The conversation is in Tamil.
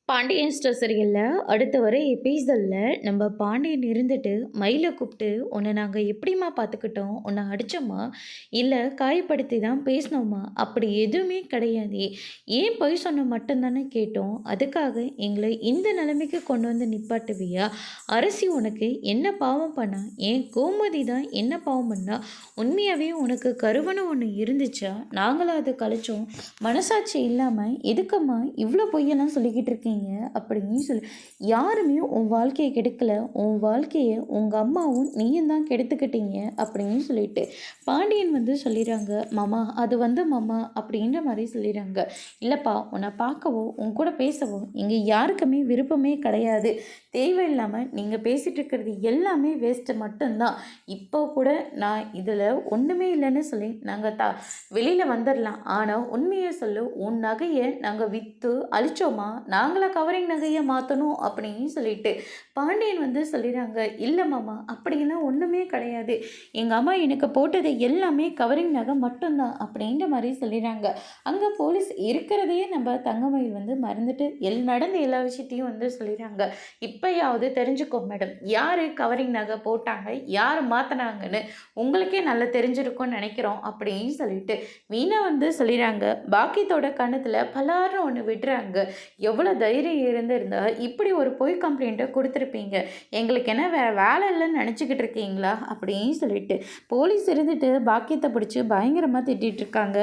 பாண்டியன் ஸ்டோர் சீரியலில் அடுத்து வர எபிசோடில் நம்ம பாண்டியன் இருந்துட்டு மயிலை கூப்பிட்டு உன்னை நாங்கள் எப்படிம்மா பார்த்துக்கிட்டோம், உன்னை அடித்தோமா இல்லை காயப்படுத்தி தான் பேசினோமா, அப்படி எதுவுமே கிடையாது, ஏன் பொய் சொன்ன மட்டும்தானே கேட்டோம், அதுக்காக எங்களை இந்த நிலைமைக்கு கொண்டு வந்து நிப்பாட்டுவியா, அரசி உனக்கு என்ன பாவம் பண்ணா, ஏன் கோமதி தான் என்ன பாவம் பண்ணா, உண்மையாகவே உனக்கு கருவனை ஒன்று இருந்துச்சா, நாங்களும் அதை கழிச்சோம், மனசாட்சி இல்லாமல் எதுக்கம்மா இவ்வளோ பொய்யெல்லாம் சொல்லிக்கிட்டு இருக்கீங்க அப்படின்னு சொல்லி, யாருமே உன் வாழ்க்கையை கெடுக்கல, உன் வாழ்க்கையை உங்கள் அம்மாவும் நீயும் தான் கெடுத்துக்கிட்டீங்க அப்படின்னு சொல்லிட்டு பாண்டியன் வந்து சொல்லிடுறாங்க. மாமா அது வந்து மாமா அப்படின்ற மாதிரி சொல்லிடுறாங்க. இல்லைப்பா, உன்னை பார்க்கவோ உன் கூட பேசவோ இங்கே யாருக்குமே விருப்பமே கிடையாது, தேவையில்லாமல் நீங்கள் பேசிகிட்டு இருக்கிறது எல்லாமே வேஸ்ட்டு மட்டும்தான், இப்போ கூட நான் இதில் ஒன்றுமே இல்லைன்னு சொல்லி நாங்கள் வெளியில் வந்துடலாம், ஆனால் உண்மையை சொல்லு, உன் நகையை நாங்கள் விற்று அழிச்சோமா, நாங்களா கவரிங் நகையை மாற்றணும் அப்படின்னு சொல்லிட்டு பாண்டியன் வந்து சொல்லிடுறாங்க. இல்லை மாமா அப்படிலாம் ஒன்றுமே கிடையாது, எங்கள் அம்மா எனக்கு போட்டது எல்லாமே கவரிங் நகை மட்டும்தான் அப்படின்ற மாதிரி சொல்லிடுறாங்க. அங்கே போலீஸ் இருக்கிறதையே நம்ம தங்கமயில் வந்து மறந்துட்டு நடந்த எல்லா விஷயத்தையும் வந்து சொல்லிடுறாங்க. இப்போயாவது தெரிஞ்சுக்கோ மேடம், யார் கவரிங் நகை போட்டாங்க, யார் மாற்றினாங்கன்னு உங்களுக்கே நல்லா தெரிஞ்சிருக்கும்னு நினைக்கிறோம் அப்படின்னு சொல்லிட்டு வீணா வந்து சொல்லிடுறாங்க. பாக்கியத்தோட கணத்தில் பலாரும் ஒன்று விடுறாங்க. எவ்வளோ தைரியம் இருந்திருந்தா இப்படி ஒரு பொய் கம்ப்ளைண்ட்டை கொடுத்துருப்பீங்க, எங்களுக்கு என்ன வேலை இல்லைன்னு நினச்சிக்கிட்டு இருக்கீங்களா அப்படின்னு சொல்லிட்டு போலீஸ் இருந்துட்டு பாக்கியத்தை பிடிச்சி பயங்கரமாக திட்டிகிட்டு இருக்காங்க.